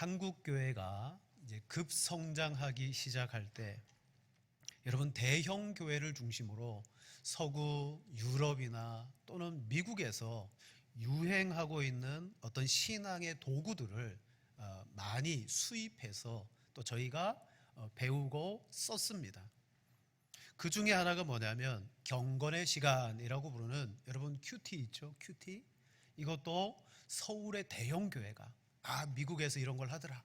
한국 교회가 이제 급성장하기 시작할 때 여러분 대형 교회를 중심으로 서구 유럽이나 또는 미국에서 유행하고 있는 어떤 신앙의 도구들을 많이 수입해서 또 저희가 배우고 썼습니다. 그 중에 하나가 뭐냐면 경건의 시간이라고 부르는 여러분 큐티 있죠? 큐티? 이것도 서울의 대형 교회가 미국에서 이런 걸 하더라,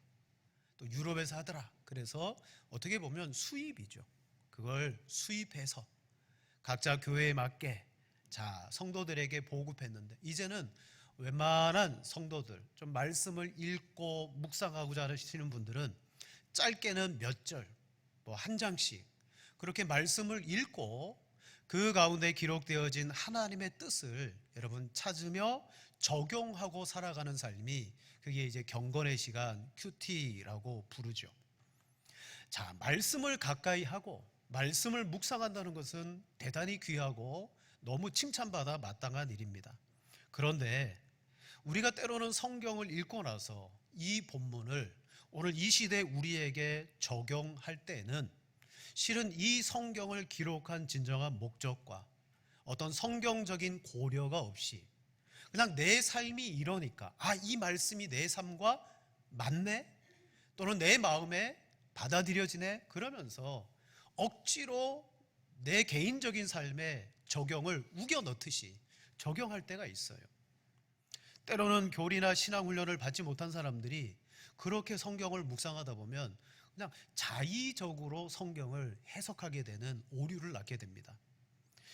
또 유럽에서 하더라, 그래서 어떻게 보면 수입이죠. 그걸 수입해서 각자 교회에 맞게 성도들에게 보급했는데, 이제는 웬만한 성도들, 좀 말씀을 읽고 묵상하고자 하시는 분들은 짧게는 몇 절, 한 장씩 그렇게 말씀을 읽고 그 가운데 기록되어진 하나님의 뜻을 여러분 찾으며 적용하고 살아가는 삶이, 그게 이제 경건의 시간 큐티라고 부르죠. 말씀을 가까이 하고 말씀을 묵상한다는 것은 대단히 귀하고 너무 칭찬받아 마땅한 일입니다. 그런데 우리가 때로는 성경을 읽고 나서 이 본문을 오늘 이 시대 우리에게 적용할 때는 실은 이 성경을 기록한 진정한 목적과 어떤 성경적인 고려가 없이 그냥 내 삶이 이러니까 이 말씀이 내 삶과 맞네, 또는 내 마음에 받아들여지네, 그러면서 억지로 내 개인적인 삶에 적용을 우겨 넣듯이 적용할 때가 있어요. 때로는 교리나 신앙훈련을 받지 못한 사람들이 그렇게 성경을 묵상하다 보면 그냥 자의적으로 성경을 해석하게 되는 오류를 낳게 됩니다.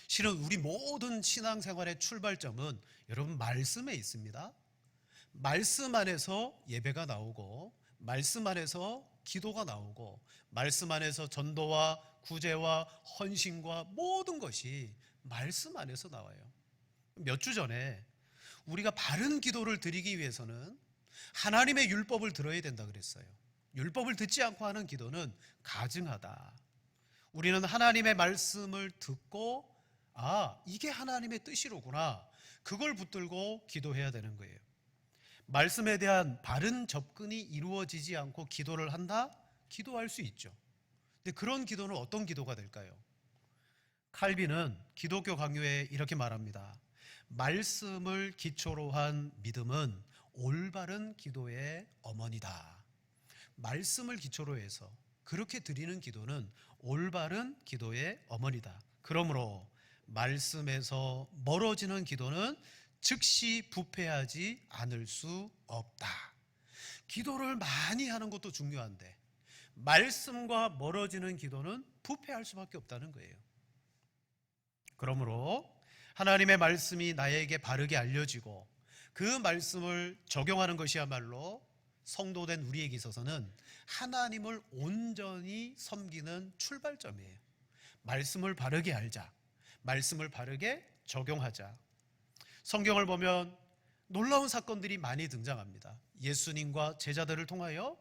실은 우리 모든 신앙생활의 출발점은 여러분 말씀에 있습니다. 말씀 안에서 예배가 나오고, 말씀 안에서 기도가 나오고, 말씀 안에서 전도와 구제와 헌신과 모든 것이 말씀 안에서 나와요. 몇 주 전에 우리가 바른 기도를 드리기 위해서는 하나님의 율법을 들어야 된다 그랬어요. 율법을 듣지 않고 하는 기도는 가증하다. 우리는 하나님의 말씀을 듣고 이게 하나님의 뜻이로구나, 그걸 붙들고 기도해야 되는 거예요. 말씀에 대한 바른 접근이 이루어지지 않고 기도를 한다? 기도할 수 있죠. 근데 그런 기도는 어떤 기도가 될까요? 칼빈은 기독교 강요에 이렇게 말합니다. 말씀을 기초로 한 믿음은 올바른 기도의 어머니다. 말씀을 기초로 해서 그렇게 드리는 기도는 올바른 기도의 어머니다. 그러므로 말씀에서 멀어지는 기도는 즉시 부패하지 않을 수 없다. 기도를 많이 하는 것도 중요한데 말씀과 멀어지는 기도는 부패할 수밖에 없다는 거예요. 그러므로 하나님의 말씀이 나에게 바르게 알려지고 그 말씀을 적용하는 것이야말로 성도된 우리에게 있어서는 하나님을 온전히 섬기는 출발점이에요. 말씀을 바르게 알자, 말씀을 바르게 적용하자. 성경을 보면 놀라운 사건들이 많이 등장합니다. 예수님과 제자들을 통하여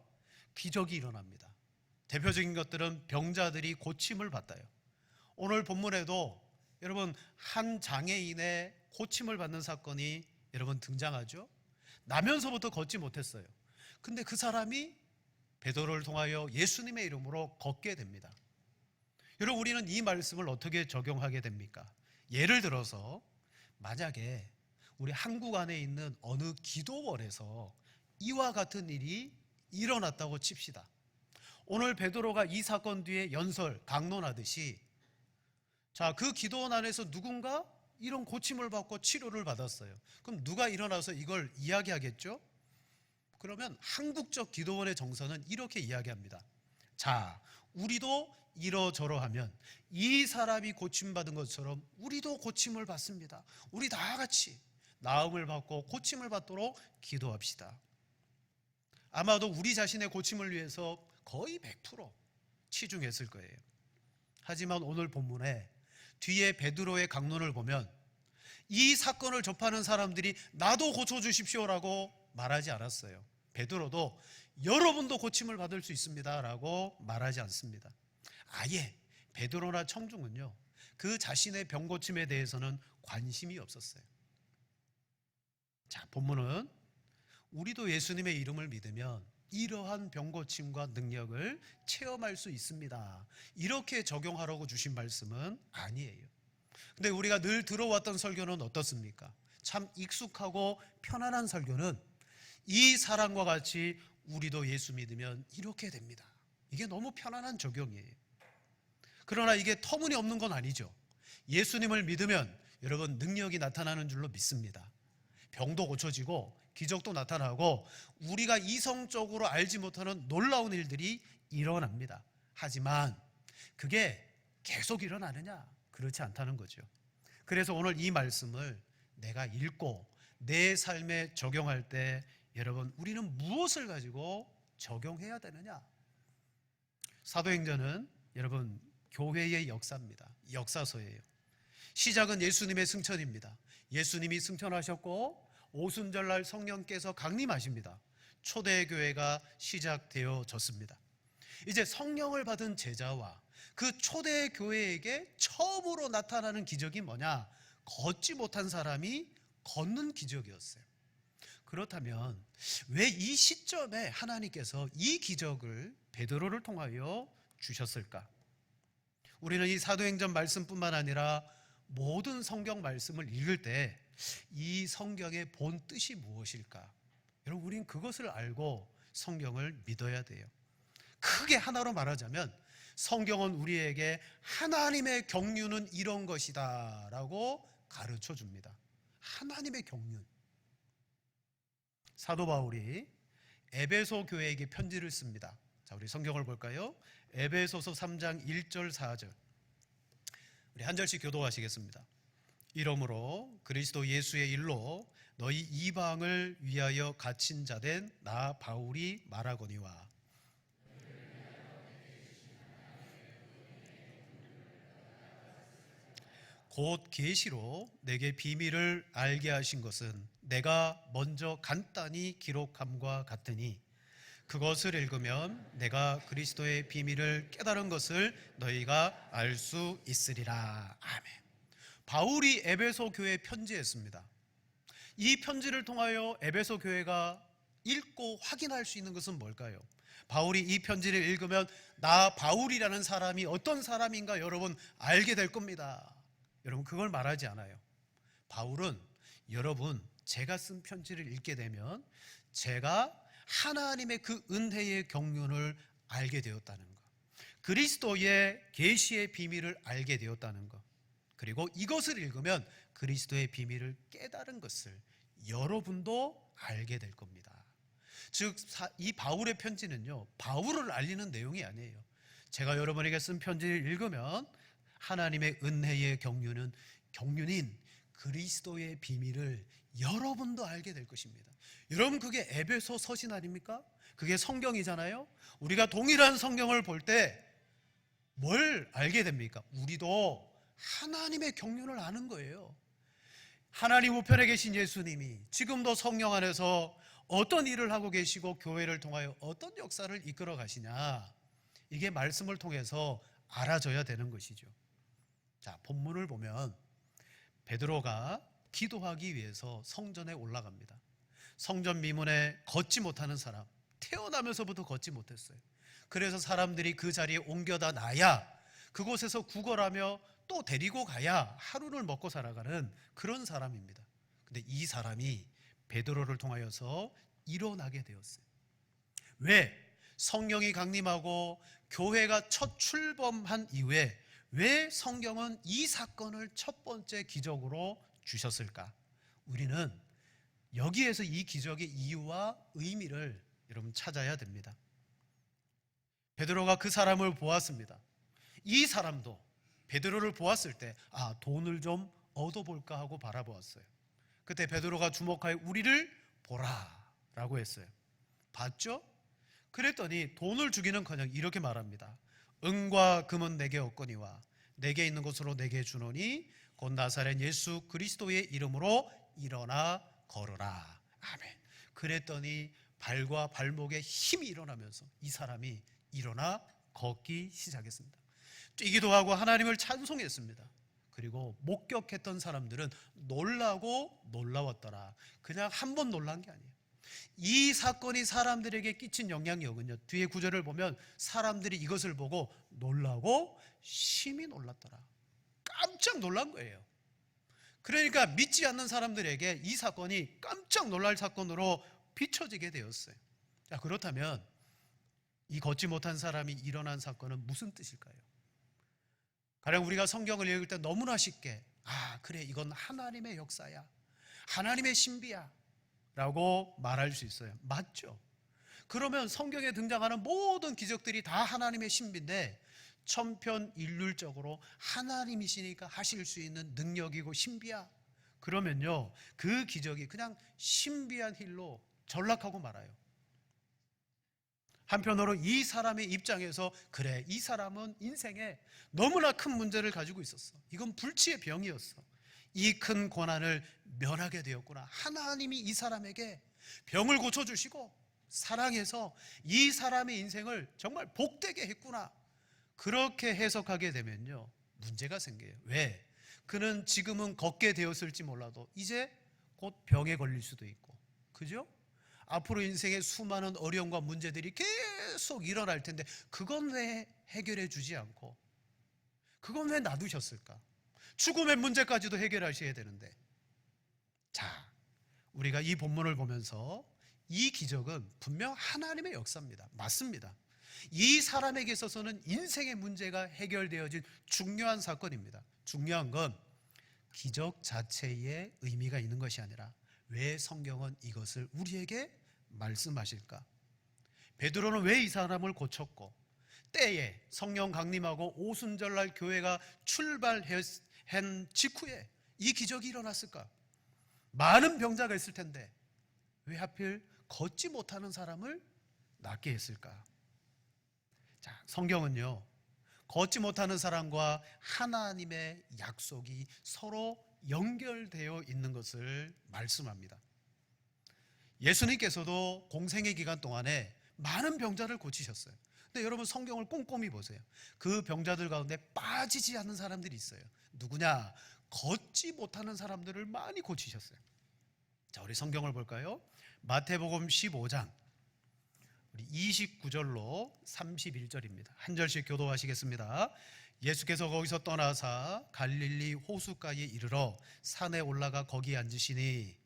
기적이 일어납니다. 대표적인 것들은 병자들이 고침을 받아요. 오늘 본문에도 여러분 한 장애인의 고침을 받는 사건이 여러분 등장하죠. 나면서부터 걷지 못했어요. 근데 그 사람이 베드로를 통하여 예수님의 이름으로 걷게 됩니다. 여러분, 우리는 이 말씀을 어떻게 적용하게 됩니까? 예를 들어서 만약에 우리 한국 안에 있는 어느 기도원에서 이와 같은 일이 일어났다고 칩시다. 오늘 베드로가 이 사건 뒤에 연설, 강론하듯이 그 기도원 안에서 누군가 이런 고침을 받고 치료를 받았어요. 그럼 누가 일어나서 이걸 이야기하겠죠? 그러면 한국적 기도원의 정서는 이렇게 이야기합니다. 우리도 이러저러하면 이 사람이 고침받은 것처럼 우리도 고침을 받습니다. 우리 다 같이 나음을 받고 고침을 받도록 기도합시다. 아마도 우리 자신의 고침을 위해서 거의 100% 치중했을 거예요. 하지만 오늘 본문에 뒤에 베드로의 강론을 보면 이 사건을 접하는 사람들이 나도 고쳐주십시오라고 말하지 않았어요. 베드로도 여러분도 고침을 받을 수 있습니다 라고 말하지 않습니다. 아예 베드로나 청중은요, 그 자신의 병 고침에 대해서는 관심이 없었어요. 본문은 우리도 예수님의 이름을 믿으면 이러한 병고침과 능력을 체험할 수 있습니다. 이렇게 적용하라고 주신 말씀은 아니에요. 근데 우리가 늘 들어왔던 설교는 어떻습니까? 참 익숙하고 편안한 설교는 이 사람과 같이 우리도 예수 믿으면 이렇게 됩니다. 이게 너무 편안한 적용이에요. 그러나 이게 터무니없는 건 아니죠. 예수님을 믿으면 여러분 능력이 나타나는 줄로 믿습니다. 병도 고쳐지고 기적도 나타나고 우리가 이성적으로 알지 못하는 놀라운 일들이 일어납니다. 하지만 그게 계속 일어나느냐? 그렇지 않다는 거죠. 그래서 오늘 이 말씀을 내가 읽고 내 삶에 적용할 때 여러분 우리는 무엇을 가지고 적용해야 되느냐? 사도행전은 여러분 교회의 역사입니다. 역사서예요. 시작은 예수님의 승천입니다. 예수님이 승천하셨고 오순절날 성령께서 강림하십니다. 초대교회가 시작되어졌습니다. 이제 성령을 받은 제자와 그 초대교회에게 처음으로 나타나는 기적이 뭐냐? 걷지 못한 사람이 걷는 기적이었어요. 그렇다면 왜 이 시점에 하나님께서 이 기적을 베드로를 통하여 주셨을까? 우리는 이 사도행전 말씀뿐만 아니라 모든 성경 말씀을 읽을 때 이 성경의 본 뜻이 무엇일까? 여러분 우린 그것을 알고 성경을 믿어야 돼요. 크게 하나로 말하자면 성경은 우리에게 하나님의 경륜은 이런 것이다 라고 가르쳐 줍니다. 하나님의 경륜. 사도 바울이 에베소 교회에게 편지를 씁니다. 자, 우리 성경을 볼까요? 에베소서 3장 1절 4절. 우리 한 절씩 교독하시겠습니다. 이러므로 그리스도 예수의 일로 너희 이방을 위하여 갇힌 자된 나 바울이 말하거니와 곧 계시로 내게 비밀을 알게 하신 것은 내가 먼저 간단히 기록함과 같으니 그것을 읽으면 내가 그리스도의 비밀을 깨달은 것을 너희가 알 수 있으리라. 아멘. 바울이 에베소 교회에 편지했습니다. 이 편지를 통하여 에베소 교회가 읽고 확인할 수 있는 것은 뭘까요? 바울이 이 편지를 읽으면 나 바울이라는 사람이 어떤 사람인가 여러분 알게 될 겁니다. 여러분 그걸 말하지 않아요. 바울은 여러분 제가 쓴 편지를 읽게 되면 제가 하나님의 그 은혜의 경륜을 알게 되었다는 것, 그리스도의 계시의 비밀을 알게 되었다는 것, 그리고 이것을 읽으면 그리스도의 비밀을 깨달은 것을 여러분도 알게 될 겁니다. 즉 이 바울의 편지는요 바울을 알리는 내용이 아니에요. 제가 여러분에게 쓴 편지를 읽으면 하나님의 은혜의 경륜인 그리스도의 비밀을 여러분도 알게 될 것입니다. 여러분 그게 에베소 서신 아닙니까? 그게 성경이잖아요. 우리가 동일한 성경을 볼 때 뭘 알게 됩니까? 우리도 하나님의 경륜을 아는 거예요. 하나님 우편에 계신 예수님이 지금도 성령 안에서 어떤 일을 하고 계시고 교회를 통하여 어떤 역사를 이끌어 가시냐, 이게 말씀을 통해서 알아져야 되는 것이죠. 자, 본문을 보면 베드로가 기도하기 위해서 성전에 올라갑니다. 성전 미문에 걷지 못하는 사람, 태어나면서부터 걷지 못했어요. 그래서 사람들이 그 자리에 옮겨다 놔야 그곳에서 구걸하며 또 데리고 가야 하루를 먹고 살아가는 그런 사람입니다. 근데 이 사람이 베드로를 통하여서 일어나게 되었어요. 왜? 성령이 강림하고 교회가 첫 출범한 이후에 왜 성경은 이 사건을 첫 번째 기적으로 주셨을까? 우리는 여기에서 이 기적의 이유와 의미를 여러분 찾아야 됩니다. 베드로가 그 사람을 보았습니다. 이 사람도 베드로를 보았을 때 돈을 좀 얻어볼까 하고 바라보았어요. 그때 베드로가 주목하여 우리를 보라 라고 했어요. 봤죠? 그랬더니 돈을 주기는커녕 이렇게 말합니다. 은과 금은 내게 없거니와 내게 있는 것으로 내게 주노니 곧 나사렛 예수 그리스도의 이름으로 일어나 걸어라. 아멘. 그랬더니 발과 발목에 힘이 일어나면서 이 사람이 일어나 걷기 시작했습니다. 뛰기도 하고 하나님을 찬송했습니다. 그리고 목격했던 사람들은 놀라고 놀라웠더라. 그냥 한 번 놀란 게 아니에요. 이 사건이 사람들에게 끼친 영향력은요, 뒤에 구절을 보면 사람들이 이것을 보고 놀라고 심히 놀랐더라. 깜짝 놀란 거예요. 그러니까 믿지 않는 사람들에게 이 사건이 깜짝 놀랄 사건으로 비춰지게 되었어요. 자, 그렇다면 이 걷지 못한 사람이 일어난 사건은 무슨 뜻일까요? 가령 우리가 성경을 읽을 때 너무나 쉽게 그래, 이건 하나님의 역사야, 하나님의 신비야 라고 말할 수 있어요. 맞죠? 그러면 성경에 등장하는 모든 기적들이 다 하나님의 신비인데 천편일률적으로 하나님이시니까 하실 수 있는 능력이고 신비야, 그러면요, 그 기적이 그냥 신비한 힐로 전락하고 말아요. 한편으로 이 사람의 입장에서 그래, 이 사람은 인생에 너무나 큰 문제를 가지고 있었어. 이건 불치의 병이었어. 이 큰 고난을 면하게 되었구나. 하나님이 이 사람에게 병을 고쳐주시고 사랑해서 이 사람의 인생을 정말 복되게 했구나. 그렇게 해석하게 되면요, 문제가 생겨요. 왜? 그는 지금은 걷게 되었을지 몰라도 이제 곧 병에 걸릴 수도 있고, 그죠? 앞으로 인생의 수많은 어려움과 문제들이 계속 일어날 텐데 그건 왜 해결해 주지 않고, 그건 왜 놔두셨을까? 죽음의 문제까지도 해결하셔야 되는데. 자, 우리가 이 본문을 보면서 이 기적은 분명 하나님의 역사입니다. 맞습니다. 이 사람에게 있어서는 인생의 문제가 해결되어진 중요한 사건입니다. 중요한 건 기적 자체에 의미가 있는 것이 아니라 왜 성경은 이것을 우리에게 말씀하실까? 베드로는 왜 이 사람을 고쳤고 때에 성령 강림하고 오순절날 교회가 출발한 직후에 이 기적이 일어났을까? 많은 병자가 있을 텐데 왜 하필 걷지 못하는 사람을 낫게 했을까? 자, 성경은요, 걷지 못하는 사람과 하나님의 약속이 서로 연결되어 있는 것을 말씀합니다. 예수님께서도 공생의 기간 동안에 많은 병자를 고치셨어요. 근데 여러분, 성경을 꼼꼼히 보세요. 그 병자들 가운데 빠지지 않는 사람들이 있어요. 누구냐? 걷지 못하는 사람들을 많이 고치셨어요. 자, 우리 성경을 볼까요? 마태복음 15장 우리 29절로 31절입니다. 한 절씩 교도하시겠습니다. 예수께서 거기서 떠나사 갈릴리 호수가에 이르러 산에 올라가 거기 앉으시니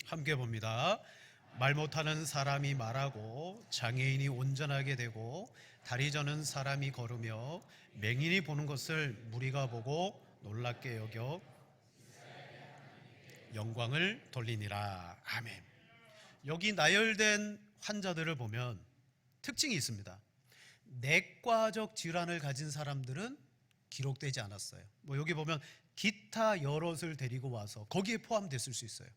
함께 봅니다. 말 못하는 사람이 말하고 장애인이 온전하게 되고 다리 저는 사람이 걸으며 맹인이 보는 것을 무리가 보고 놀랍게 여겨 영광을 돌리니라. 아멘. 여기 나열된 환자들을 보면 특징이 있습니다. 내과적 질환을 가진 사람들은 기록되지 않았어요. 여기 보면 기타 여럿을 데리고 와서 거기에 포함됐을 수 있어요.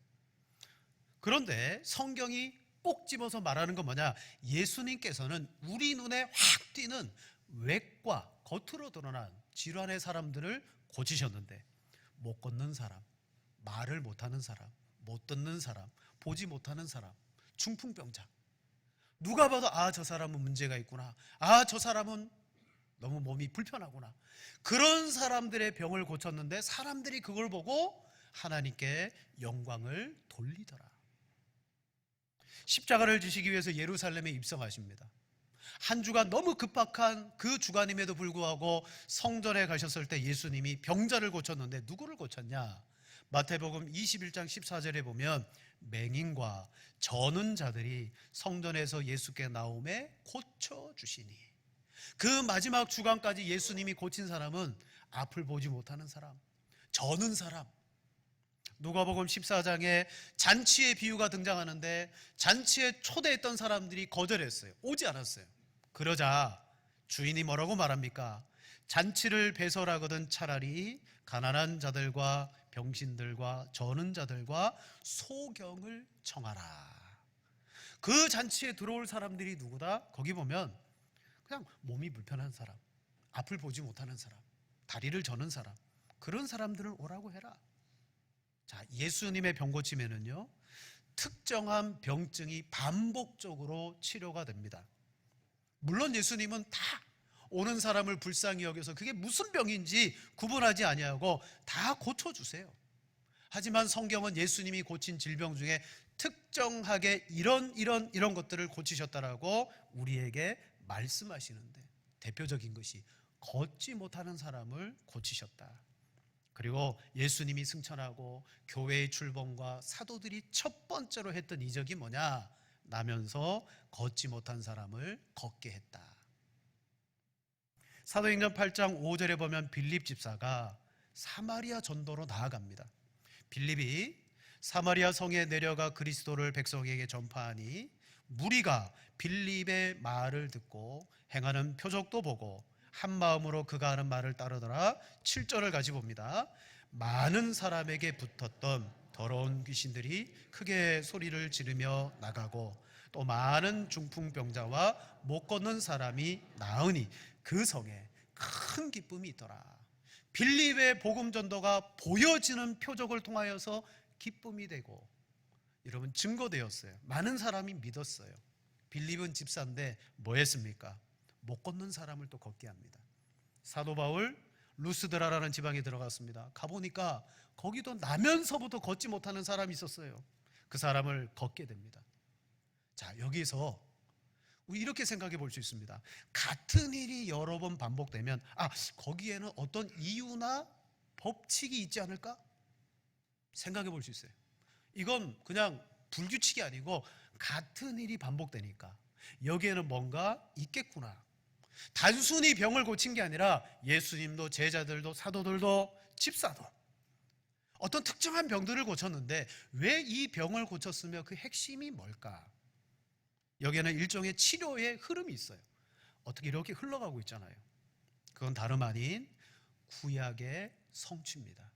그런데 성경이 꼭 집어서 말하는 건 뭐냐? 예수님께서는 우리 눈에 확 띄는 외과, 겉으로 드러난 질환의 사람들을 고치셨는데 못 걷는 사람, 말을 못하는 사람, 못 듣는 사람, 보지 못하는 사람, 중풍병자, 누가 봐도 저 사람은 문제가 있구나, 저 사람은 너무 몸이 불편하구나, 그런 사람들의 병을 고쳤는데 사람들이 그걸 보고 하나님께 영광을 돌리더라. 십자가를 지시기 위해서 예루살렘에 입성하십니다. 한 주간 너무 급박한 그 주간임에도 불구하고 성전에 가셨을 때 예수님이 병자를 고쳤는데 누구를 고쳤냐? 마태복음 21장 14절에 보면 맹인과 저는 자들이 성전에서 예수께 나오매 고쳐주시니, 그 마지막 주간까지 예수님이 고친 사람은 앞을 보지 못하는 사람, 저는 사람. 누가복음 14장에 잔치의 비유가 등장하는데 잔치에 초대했던 사람들이 거절했어요. 오지 않았어요. 그러자 주인이 뭐라고 말합니까? 잔치를 배설하거든 차라리 가난한 자들과 병신들과 저는 자들과 소경을 청하라. 그 잔치에 들어올 사람들이 누구다? 거기 보면 그냥 몸이 불편한 사람, 앞을 보지 못하는 사람, 다리를 저는 사람, 그런 사람들을 오라고 해라. 자, 예수님의 병 고침에는요, 특정한 병증이 반복적으로 치료가 됩니다. 물론 예수님은 다 오는 사람을 불쌍히 여겨서 그게 무슨 병인지 구분하지 아니하고 다 고쳐주세요. 하지만 성경은 예수님이 고친 질병 중에 특정하게 이런 것들을 고치셨다라고 우리에게 말씀하시는데, 대표적인 것이 걷지 못하는 사람을 고치셨다. 그리고 예수님이 승천하고 교회의 출범과 사도들이 첫 번째로 했던 이적이 뭐냐? 나면서 걷지 못한 사람을 걷게 했다. 사도행전 8장 5절에 보면 빌립 집사가 사마리아 전도로 나아갑니다. 빌립이 사마리아 성에 내려가 그리스도를 백성에게 전파하니 무리가 빌립의 말을 듣고 행하는 표적도 보고 한 마음으로 그가 하는 말을 따르더라. 7절을 가지고 봅니다. 많은 사람에게 붙었던 더러운 귀신들이 크게 소리를 지르며 나가고 또 많은 중풍병자와 못 걷는 사람이 나으니 그 성에 큰 기쁨이 있더라. 빌립의 복음 전도가 보여지는 표적을 통하여서 기쁨이 되고, 여러분 증거되었어요. 많은 사람이 믿었어요. 빌립은 집사인데 뭐 했습니까? 못 걷는 사람을 또 걷게 합니다. 사도 바울 루스드라라는 지방에 들어갔습니다. 가보니까 거기도 나면서부터 걷지 못하는 사람이 있었어요. 그 사람을 걷게 됩니다. 자, 여기서 우리 이렇게 생각해 볼 수 있습니다. 같은 일이 여러 번 반복되면 거기에는 어떤 이유나 법칙이 있지 않을까? 생각해 볼 수 있어요. 이건 그냥 불규칙이 아니고 같은 일이 반복되니까 여기에는 뭔가 있겠구나. 단순히 병을 고친 게 아니라 예수님도 제자들도 사도들도 집사도 어떤 특정한 병들을 고쳤는데 왜 이 병을 고쳤으며 그 핵심이 뭘까? 여기에는 일종의 치료의 흐름이 있어요. 어떻게 이렇게 흘러가고 있잖아요. 그건 다름 아닌 구약의 성취입니다.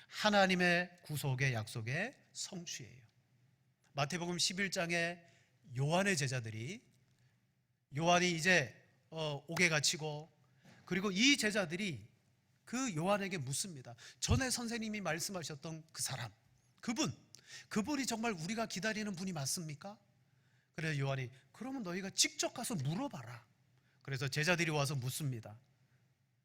하나님의 구속의 약속의 성취예요. 마태복음 11장에 요한의 제자들이, 요한이 이제 옥에 갇히고, 그리고 이 제자들이 그 요한에게 묻습니다. 전에 선생님이 말씀하셨던 그 사람, 그분이 정말 우리가 기다리는 분이 맞습니까? 그래서 요한이 그러면 너희가 직접 가서 물어봐라. 그래서 제자들이 와서 묻습니다.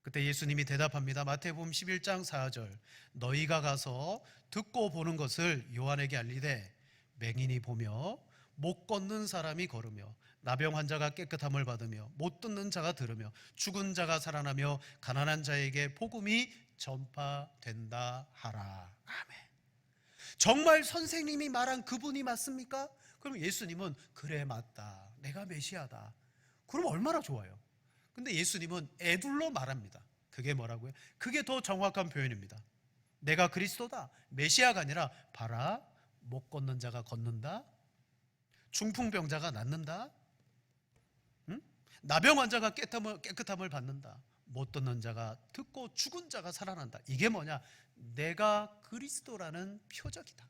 그때 예수님이 대답합니다. 마태복음 11장 4절, 너희가 가서 듣고 보는 것을 요한에게 알리되 맹인이 보며 못 걷는 사람이 걸으며 나병 환자가 깨끗함을 받으며 못 듣는 자가 들으며 죽은 자가 살아나며 가난한 자에게 복음이 전파된다 하라. 아멘. 정말 선생님이 말한 그분이 맞습니까? 그럼 예수님은 그래 맞다, 내가 메시아다. 그럼 얼마나 좋아요. 근데 예수님은 애둘러 말합니다. 그게 뭐라고요? 그게 더 정확한 표현입니다. 내가 그리스도다, 메시아가 아니라 봐라, 못 걷는 자가 걷는다, 중풍병자가 낫는다, 나병 환자가 깨끗함을 받는다, 못 듣는 자가 듣고 죽은 자가 살아난다. 이게 뭐냐? 내가 그리스도라는 표적이다.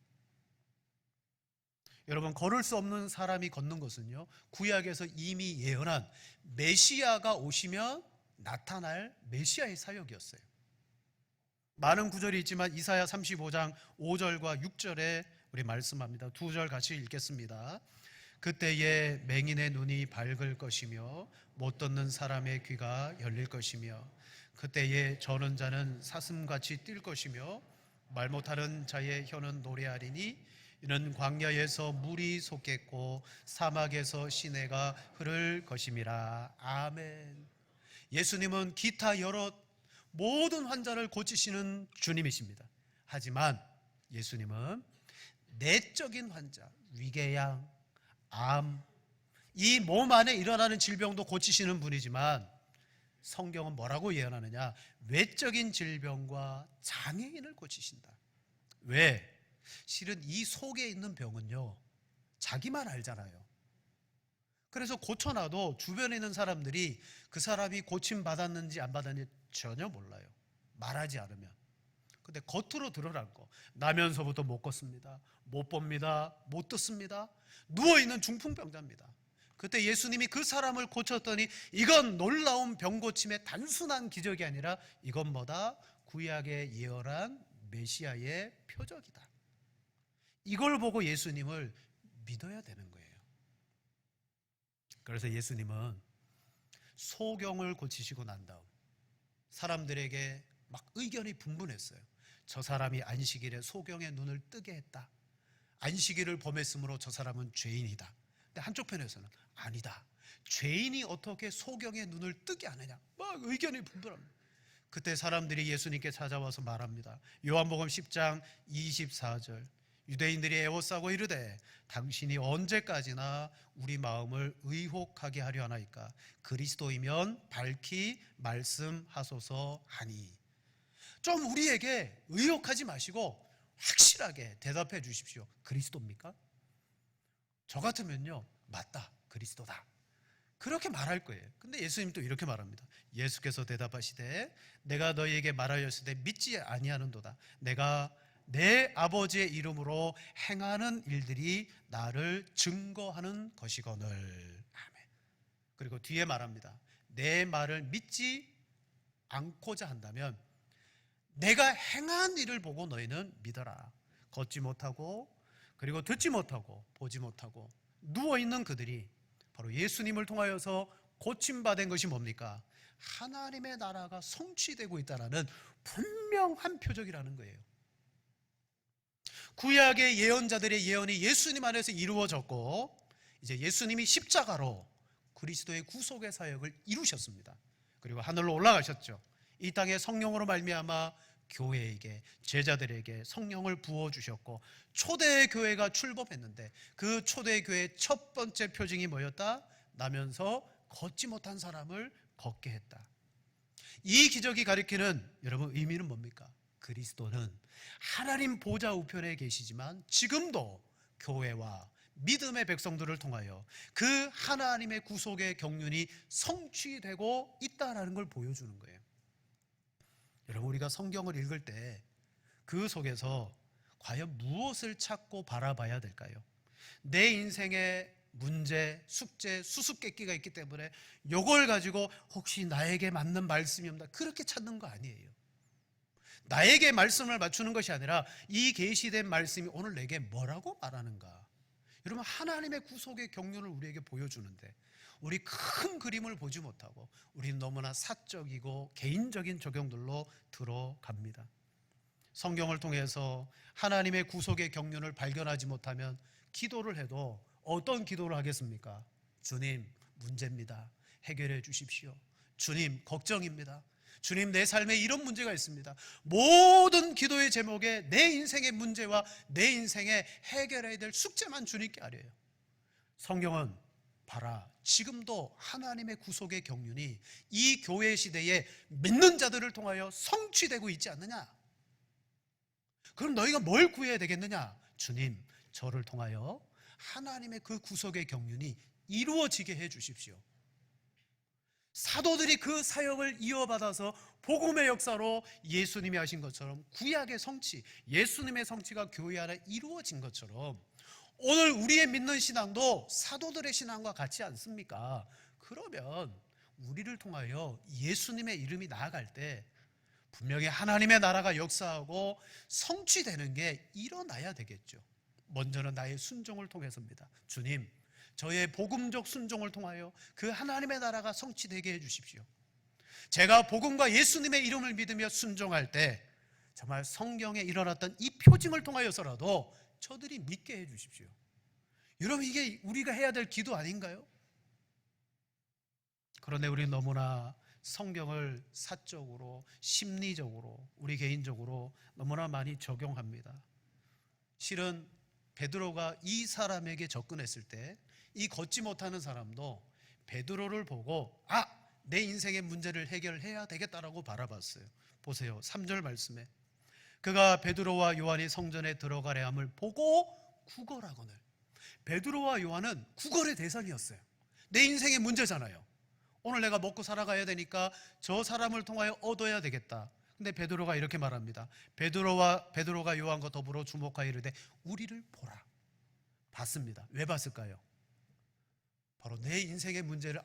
여러분, 걸을 수 없는 사람이 걷는 것은요, 구약에서 이미 예언한 메시아가 오시면 나타날 메시아의 사역이었어요. 많은 구절이 있지만 이사야 35장 5절과 6절에 우리 말씀합니다. 두 절 같이 읽겠습니다. 그때에 맹인의 눈이 밝을 것이며 못 듣는 사람의 귀가 열릴 것이며 그때에 저는 자는 사슴같이 뛸 것이며 말 못하는 자의 혀는 노래하리니 이는 광야에서 물이 솟겠고 사막에서 시내가 흐를 것임이라. 아멘. 예수님은 기타 여러 모든 환자를 고치시는 주님이십니다. 하지만 예수님은 내적인 환자, 위궤양, 암, 이 몸 안에 일어나는 질병도 고치시는 분이지만 성경은 뭐라고 예언하느냐? 외적인 질병과 장애인을 고치신다. 왜? 실은 이 속에 있는 병은요, 자기만 알잖아요. 그래서 고쳐놔도 주변에 있는 사람들이 그 사람이 고침받았는지 안 받았는지 전혀 몰라요. 말하지 않으면. 근데 겉으로 드러난 거, 나면서부터 못 걷습니다, 못 봅니다, 못 듣습니다, 누워있는 중풍병자입니다. 그때 예수님이 그 사람을 고쳤더니 이건 놀라운 병고침의 단순한 기적이 아니라 이건 뭐다? 구약에 예언한 메시아의 표적이다. 이걸 보고 예수님을 믿어야 되는 거예요. 그래서 예수님은 소경을 고치시고 난 다음 사람들에게 막 의견이 분분했어요. 저 사람이 안식일에 소경의 눈을 뜨게 했다. 안식일을 범했으므로 저 사람은 죄인이다. 근데 한쪽 편에서는 아니다. 죄인이 어떻게 소경의 눈을 뜨게 하느냐. 막 의견이 분분합니다. 그때 사람들이 예수님께 찾아와서 말합니다. 요한복음 10장 24절. 유대인들이 애워싸고 이르되 당신이 언제까지나 우리 마음을 의혹하게 하려 하나이까? 그리스도이면 밝히 말씀하소서 하니. 좀 우리에게 의혹하지 마시고 확실하게 대답해 주십시오. 그리스도입니까? 저 같으면요, 맞다, 그리스도다, 그렇게 말할 거예요. 근데 예수님 또 이렇게 말합니다. 예수께서 대답하시되 내가 너희에게 말하였을 때 믿지 아니하는도다. 내가 내 아버지의 이름으로 행하는 일들이 나를 증거하는 것이거늘. 아멘. 그리고 뒤에 말합니다. 내 말을 믿지 않고자 한다면 내가 행한 일을 보고 너희는 믿어라. 걷지 못하고 그리고 듣지 못하고 보지 못하고 누워있는 그들이 바로 예수님을 통하여서 고침받은 것이 뭡니까? 하나님의 나라가 성취되고 있다는 분명한 표적이라는 거예요. 구약의 예언자들의 예언이 예수님 안에서 이루어졌고 이제 예수님이 십자가로 그리스도의 구속의 사역을 이루셨습니다. 그리고 하늘로 올라가셨죠. 이 땅에 성령으로 말미암아 교회에게, 제자들에게 성령을 부어주셨고 초대 교회가 출범했는데 그 초대 교회의 첫 번째 표징이 뭐였다? 나면서 걷지 못한 사람을 걷게 했다. 이 기적이 가리키는 여러분 의미는 뭡니까? 그리스도는 하나님 보좌 우편에 계시지만 지금도 교회와 믿음의 백성들을 통하여 그 하나님의 구속의 경륜이 성취되고 있다는 걸 보여주는 거예요. 여러분, 우리가 성경을 읽을 때 그 속에서 과연 무엇을 찾고 바라봐야 될까요? 내 인생의 문제, 숙제, 수수께끼가 있기 때문에 이걸 가지고 혹시 나에게 맞는 말씀이 없나 그렇게 찾는 거 아니에요. 나에게 말씀을 맞추는 것이 아니라 이 계시된 말씀이 오늘 내게 뭐라고 말하는가. 여러분, 하나님의 구속의 경륜을 우리에게 보여주는데 우리 큰 그림을 보지 못하고 우리는 너무나 사적이고 개인적인 적용들로 들어갑니다. 성경을 통해서 하나님의 구속의 경륜을 발견하지 못하면 기도를 해도 어떤 기도를 하겠습니까? 주님, 문제입니다. 해결해 주십시오. 주님, 걱정입니다. 주님, 내 삶에 이런 문제가 있습니다. 모든 기도의 제목에 내 인생의 문제와 내 인생에 해결해야 될 숙제만 주님께 아뢰요. 성경은 봐라, 지금도 하나님의 구속의 경륜이 이 교회 시대에 믿는 자들을 통하여 성취되고 있지 않느냐? 그럼 너희가 뭘 구해야 되겠느냐? 주님, 저를 통하여 하나님의 그 구속의 경륜이 이루어지게 해 주십시오. 사도들이 그 사역을 이어받아서 복음의 역사로 예수님이 하신 것처럼 구약의 성취, 예수님의 성취가 교회 안에 이루어진 것처럼 오늘 우리의 믿는 신앙도 사도들의 신앙과 같지 않습니까? 그러면 우리를 통하여 예수님의 이름이 나아갈 때 분명히 하나님의 나라가 역사하고 성취되는 게 일어나야 되겠죠. 먼저는 나의 순종을 통해서입니다. 주님, 저의 복음적 순종을 통하여 그 하나님의 나라가 성취되게 해주십시오. 제가 복음과 예수님의 이름을 믿으며 순종할 때 정말 성경에 일어났던 이 표징을 통하여서라도 저들이 믿게 해주십시오. 여러분, 이게 우리가 해야 될 기도 아닌가요? 그런데 우리는 너무나 성경을 사적으로, 심리적으로, 우리 개인적으로 너무나 많이 적용합니다. 실은 베드로가 이 사람에게 접근했을 때 이 걷지 못하는 사람도 베드로를 보고 내 인생의 문제를 해결해야 되겠다라고 바라봤어요. 보세요, 3절 말씀에 그가 베드로와 요한이 성전에 들어가려 함을 보고 구걸하거늘. 베드로와 요한은 구걸의 대상이었어요. 내 인생의 문제잖아요. 오늘 내가 먹고 살아가야 되니까 저 사람을 통하여 얻어야 되겠다. 근데 베드로가 이렇게 말합니다. 베드로가 요한과 더불어 주목하여 이르되 우리를 보라. 봤습니다. 왜 봤을까요? 바로 내 인생의 문제를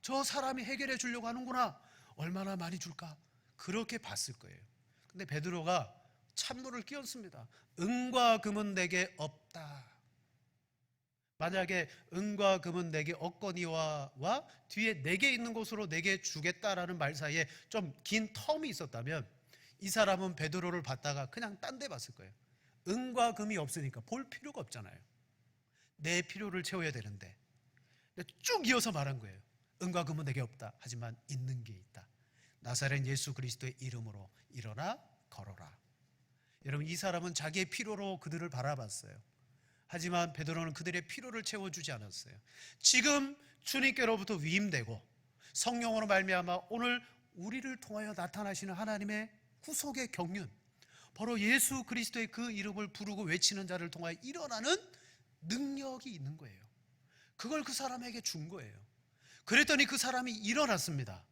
저 사람이 해결해 주려고 하는구나. 얼마나 많이 줄까? 그렇게 봤을 거예요. 근데 베드로가 찬물을 끼얹습니다. 은과 금은 내게 없다. 만약에 은과 금은 내게 얻거니와 뒤에 내게 있는 곳으로 내게 주겠다라는 말 사이에 좀 긴 텀이 있었다면 이 사람은 베드로를 봤다가 그냥 딴 데 봤을 거예요. 은과 금이 없으니까 볼 필요가 없잖아요. 내 필요를 채워야 되는데 쭉 이어서 말한 거예요. 은과 금은 내게 없다. 하지만 있는 게 있다. 나사렛 예수 그리스도의 이름으로 일어나 걸어라. 여러분, 이 사람은 자기의 필요로 그들을 바라봤어요. 하지만 베드로는 그들의 필요를 채워주지 않았어요. 지금 주님께로부터 위임되고 성령으로 말미암아 오늘 우리를 통하여 나타나시는 하나님의 구속의 경륜, 바로 예수 그리스도의 그 이름을 부르고 외치는 자를 통하여 일어나는 능력이 있는 거예요. 그걸 그 사람에게 준 거예요. 그랬더니 그 사람이 일어났습니다.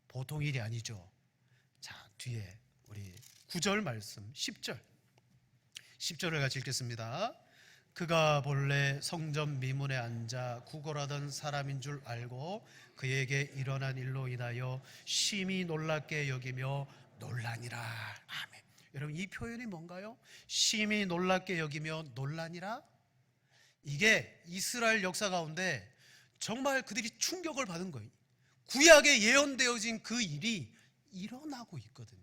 보통 일이 아니죠. 자, 뒤에 우리 9절 말씀 10절을 같이 읽겠습니다. 그가 본래 성전 미문에 앉아 구걸하던 사람인 줄 알고 그에게 일어난 일로 인하여 심히 놀랍게 여기며 놀라니라. 아멘. 여러분, 이 표현이 뭔가요? 심히 놀랍게 여기며 놀라니라. 이게 이스라엘 역사 가운데 정말 그들이 충격을 받은 거예요. 구약에 예언되어진 그 일이 일어나고 있거든요.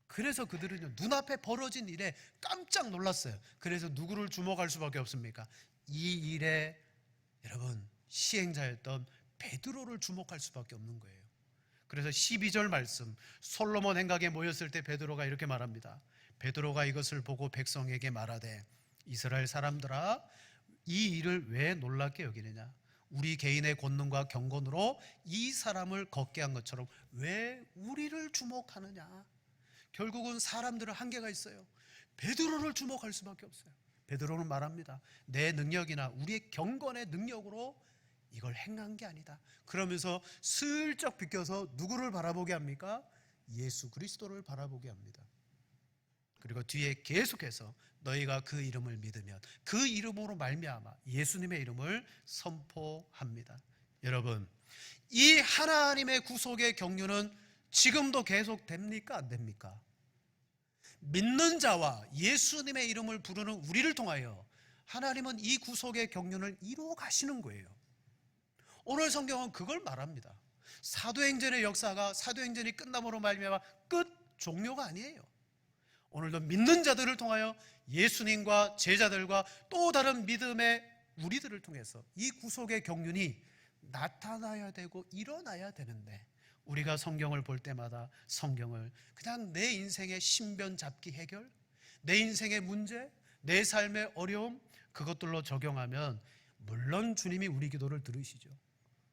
그래서 그들은 눈앞에 벌어진 일에 깜짝 놀랐어요. 그래서 누구를 주목할 수밖에 없습니까? 이 일에 여러분 시행자였던 베드로를 주목할 수밖에 없는 거예요. 그래서 12절 말씀, 솔로몬 행각에 모였을 때 베드로가 이렇게 말합니다. 베드로가 이것을 보고 백성에게 말하되 이스라엘 사람들아, 이 일을 왜 놀랍게 여기느냐? 우리 개인의 권능과 경건으로 이 사람을 걷게 한 것처럼 왜 우리를 주목하느냐? 결국은 사람들은 한계가 있어요. 베드로를 주목할 수밖에 없어요. 베드로는 말합니다. 내 능력이나 우리의 경건의 능력으로 이걸 행한 게 아니다. 그러면서 슬쩍 비껴서 누구를 바라보게 합니까? 예수 그리스도를 바라보게 합니다. 그리고 뒤에 계속해서 너희가 그 이름을 믿으면 그 이름으로 말미암아 예수님의 이름을 선포합니다. 여러분, 이 하나님의 구속의 경륜은 지금도 계속됩니까? 안 됩니까? 믿는 자와 예수님의 이름을 부르는 우리를 통하여 하나님은 이 구속의 경륜을 이루어 가시는 거예요. 오늘 성경은 그걸 말합니다. 사도행전의 역사가 사도행전이 끝남으로 말미암아 끝, 종료가 아니에요. 오늘도 믿는 자들을 통하여 예수님과 제자들과 또 다른 믿음의 우리들을 통해서 이 구속의 경륜이 나타나야 되고 일어나야 되는데, 우리가 성경을 볼 때마다 성경을 그냥 내 인생의 신변 잡기 해결, 내 인생의 문제, 내 삶의 어려움, 그것들로 적용하면 물론 주님이 우리 기도를 들으시죠.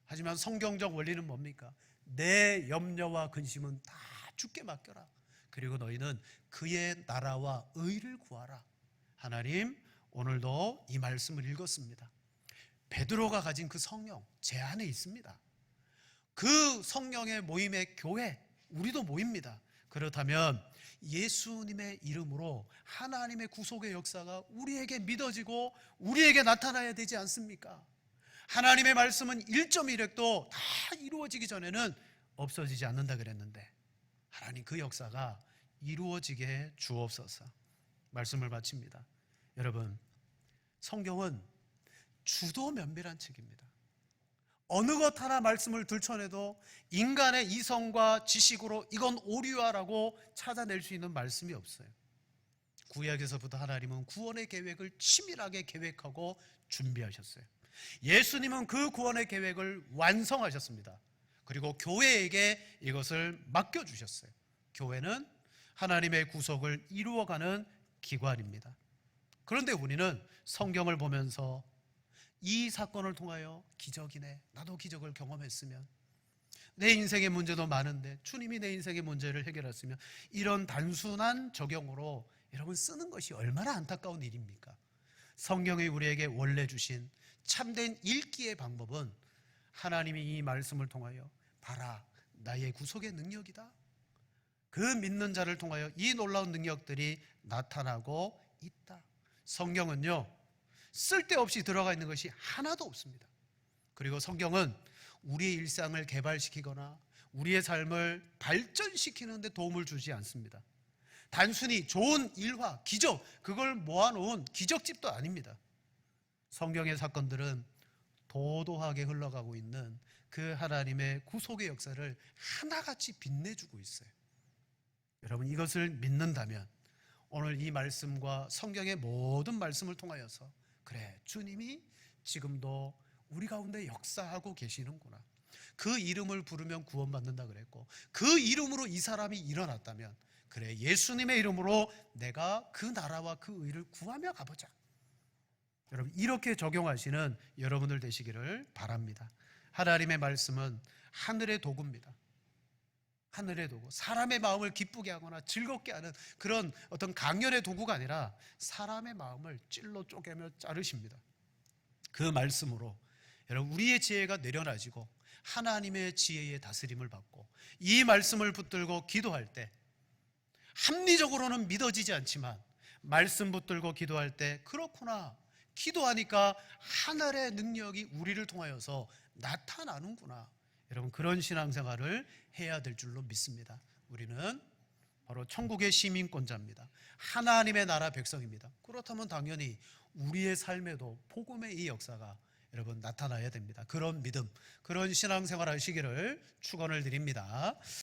하지만 성경적 원리는 뭡니까? 내 염려와 근심은 다 주께 맡겨라. 그리고 너희는 그의 나라와 의를 구하라. 하나님, 오늘도 이 말씀을 읽었습니다. 베드로가 가진 그 성령 제 안에 있습니다. 그 성령의 모임의 교회, 우리도 모입니다. 그렇다면 예수님의 이름으로 하나님의 구속의 역사가 우리에게 믿어지고 우리에게 나타나야 되지 않습니까? 하나님의 말씀은 1.1획도 다 이루어지기 전에는 없어지지 않는다 그랬는데, 하나님 그 역사가 이루어지게 주옵소서. 말씀을 마칩니다. 여러분, 성경은 주도 면밀한 책입니다. 어느 것 하나 말씀을 들춰내도 인간의 이성과 지식으로 이건 오류야라고 찾아낼 수 있는 말씀이 없어요. 구약에서부터 하나님은 구원의 계획을 치밀하게 계획하고 준비하셨어요. 예수님은 그 구원의 계획을 완성하셨습니다. 그리고 교회에게 이것을 맡겨주셨어요. 교회는 하나님의 구속을 이루어가는 기관입니다. 그런데 우리는 성경을 보면서 이 사건을 통하여 기적이네, 나도 기적을 경험했으면, 내 인생의 문제도 많은데 주님이 내 인생의 문제를 해결했으면, 이런 단순한 적용으로 여러분 쓰는 것이 얼마나 안타까운 일입니까? 성경이 우리에게 원래 주신 참된 읽기의 방법은 하나님이 이 말씀을 통하여 봐라, 나의 구속의 능력이다. 그 믿는 자를 통하여 이 놀라운 능력들이 나타나고 있다. 성경은요, 쓸데없이 들어가 있는 것이 하나도 없습니다. 그리고 성경은 우리의 일상을 개발시키거나 우리의 삶을 발전시키는 데 도움을 주지 않습니다. 단순히 좋은 일화, 기적, 그걸 모아놓은 기적집도 아닙니다. 성경의 사건들은 도도하게 흘러가고 있는 그 하나님의 구속의 역사를 하나같이 빛내주고 있어요. 여러분, 이것을 믿는다면 오늘 이 말씀과 성경의 모든 말씀을 통하여서 그래, 주님이 지금도 우리 가운데 역사하고 계시는구나, 그 이름을 부르면 구원받는다 그랬고 그 이름으로 이 사람이 일어났다면 그래, 예수님의 이름으로 내가 그 나라와 그 의를 구하며 가보자. 여러분, 이렇게 적용하시는 여러분들 되시기를 바랍니다. 하나님의 말씀은 하늘의 도구입니다. 하늘의 도구, 사람의 마음을 기쁘게 하거나 즐겁게 하는 그런 어떤 강연의 도구가 아니라 사람의 마음을 찔러 쪼개며 자르십니다. 그 말씀으로 여러분, 우리의 지혜가 내려놔지고 하나님의 지혜의 다스림을 받고 이 말씀을 붙들고 기도할 때, 합리적으로는 믿어지지 않지만 말씀 붙들고 기도할 때 그렇구나, 기도하니까 하늘의 능력이 우리를 통하여서 나타나는구나, 여러분, 그런 신앙생활을 해야 될 줄로 믿습니다. 우리는 바로 천국의 시민권자입니다. 하나님의 나라 백성입니다. 그렇다면 당연히 우리의 삶에도 복음의 이 역사가 여러분 나타나야 됩니다. 그런 믿음, 그런 신앙생활 하시기를 축원을 드립니다.